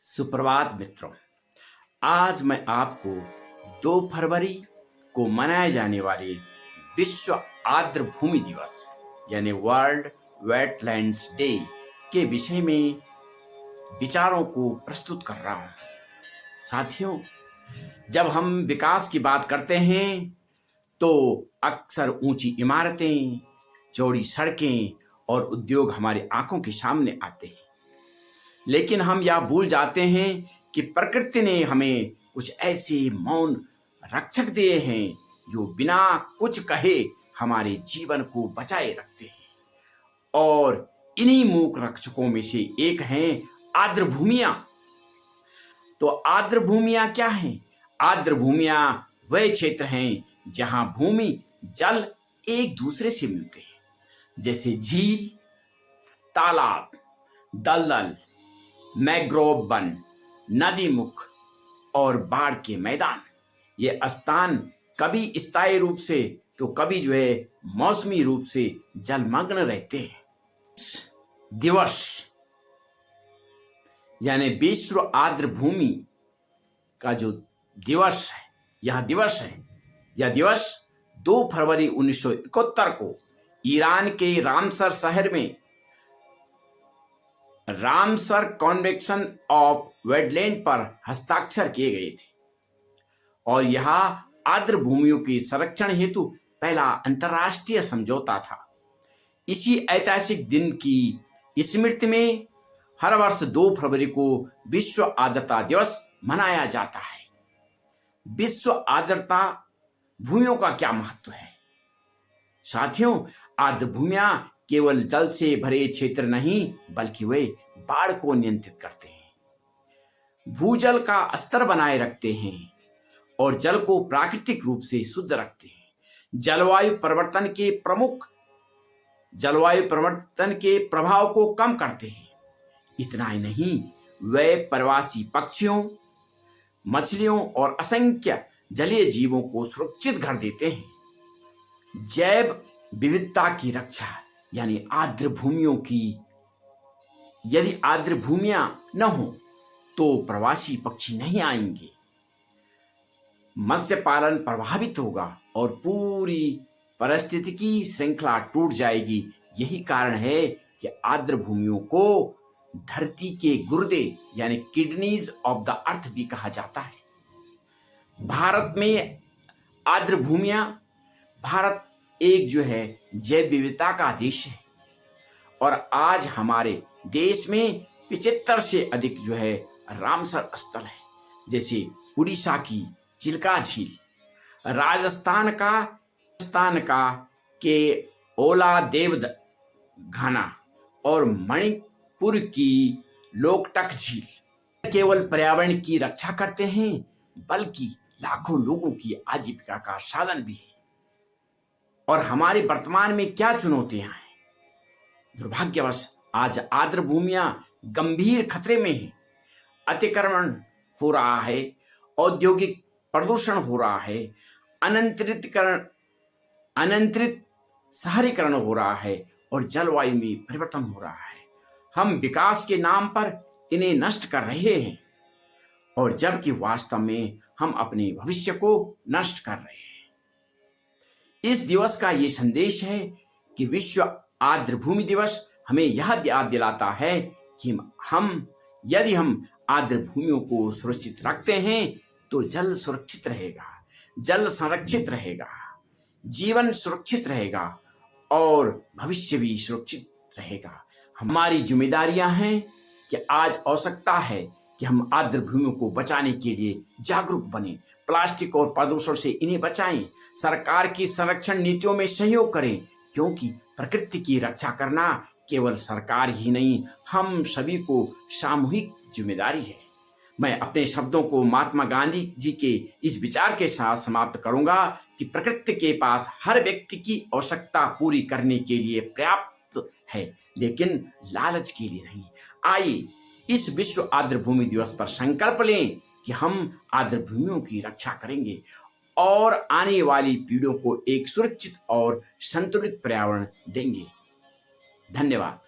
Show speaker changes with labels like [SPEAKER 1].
[SPEAKER 1] सुप्रभात मित्रों। आज मैं आपको 2 फरवरी को मनाए जाने वाले विश्व आर्द्र भूमि दिवस यानी वर्ल्ड वेटलैंड्स डे के विषय में विचारों को प्रस्तुत कर रहा हूँ। साथियों, जब हम विकास की बात करते हैं तो अक्सर ऊंची इमारतें, चौड़ी सड़कें और उद्योग हमारी आंखों के सामने आते हैं, लेकिन हम यह भूल जाते हैं कि प्रकृति ने हमें कुछ ऐसे मौन रक्षक दिए हैं जो बिना कुछ कहे हमारे जीवन को बचाए रखते हैं। और इन्हीं मूक रक्षकों में से एक हैं आर्द्र भूमियां। तो आर्द्र भूमियां क्या हैं? आर्द्र भूमियां वह क्षेत्र हैं जहां भूमि जल एक दूसरे से मिलते हैं, जैसे झील, तालाब, दलदल, मैंग्रोव वन, नदी मुख और बाढ़ के मैदान। ये स्थान कभी स्थायी रूप से तो कभी मौसमी रूप से जलमग्न रहते हैं। दिवस यानी विश्व आर्द्र भूमि का जो दिवस है, यह दिवस 2 फरवरी 1971 को ईरान के रामसर शहर में रामसर कन्वेंशन ऑफ वेटलैंड पर हस्ताक्षर किए गए थे और यह आर्द्र भूमियों के संरक्षण हेतु पहला अंतर्राष्ट्रीय समझौता था। इसी ऐतिहासिक दिन की स्मृति में हर वर्ष 2 फरवरी को विश्व आर्द्रता दिवस मनाया जाता है। विश्व आर्द्रता भूमियों का क्या महत्व है? साथियों, आर्द्र भूमियां केवल जल से भरे क्षेत्र नहीं बल्कि वे बाढ़ को नियंत्रित करते हैं, भूजल का स्तर बनाए रखते हैं और जल को प्राकृतिक रूप से शुद्ध रखते हैं। जलवायु परिवर्तन के प्रभाव को कम करते हैं। इतना ही नहीं, वे प्रवासी पक्षियों, मछलियों और असंख्य जलीय जीवों को सुरक्षित घर देते हैं। जैव विविधता की रक्षा यानी आर्द्र भूमियों की, यदि आर्द्र भूमियां न हो तो प्रवासी पक्षी नहीं आएंगे, मत्स्य पालन प्रभावित होगा और पूरी पारिस्थितिकी श्रृंखला टूट जाएगी। यही कारण है कि आर्द्र भूमियों को धरती के गुर्दे यानी किडनीज ऑफ द अर्थ भी कहा जाता है। भारत में आर्द्र भूमियां, भारत एक जैव विविधता का देश है और आज हमारे देश में 75 से अधिक रामसर स्थल है, जैसे उड़ीसा की चिल्का झील, राजस्थान का के ओला देवघाना और मणिपुर की लोकटक झील केवल पर्यावरण की रक्षा करते हैं बल्कि लाखों लोगों की आजीविका का साधन भी है। और हमारे वर्तमान में क्या चुनौतियां हैं? दुर्भाग्यवश आज आर्द्र भूमियां गंभीर खतरे में हैं। अतिक्रमण हो रहा है, औद्योगिक प्रदूषण हो रहा है, अनियंत्रित शहरीकरण हो रहा है और जलवायु में परिवर्तन हो रहा है। हम विकास के नाम पर इन्हें नष्ट कर रहे हैं और जबकि वास्तव में हम अपने भविष्य को नष्ट कर रहे हैं। इस दिवस का ये संदेश है कि विश्व आर्द्र भूमि दिवस हमें यह याद दिलाता है कि यदि हम आर्द्र भूमियों को सुरक्षित रखते हैं तो जल सुरक्षित रहेगा, जल संरक्षित रहेगा, जीवन सुरक्षित रहेगा और भविष्य भी सुरक्षित रहेगा। हमारी जिम्मेदारियां हैं कि आज आवश्यकता है कि हम आर्द्र भूमियों को बचाने के लिए जागरूक बने, प्लास्टिक और प्रदूषण से इन्हें बचाएं, सरकार की संरक्षण नीतियों में सहयोग करें, क्योंकि प्रकृति की रक्षा करना केवल सरकार ही नहीं, हम सभी को सामूहिक जिम्मेदारी है। मैं अपने शब्दों को महात्मा गांधी जी के इस विचार के साथ समाप्त करूंगा कि प्रकृति के पास हर व्यक्ति की आवश्यकता पूरी करने के लिए पर्याप्त है, लेकिन लालच के लिए नहीं। आइए इस विश्व आर्द्र भूमि दिवस पर संकल्प लें कि हम आर्द्र भूमियों की रक्षा करेंगे और आने वाली पीढ़ियों को एक सुरक्षित और संतुलित पर्यावरण देंगे। धन्यवाद।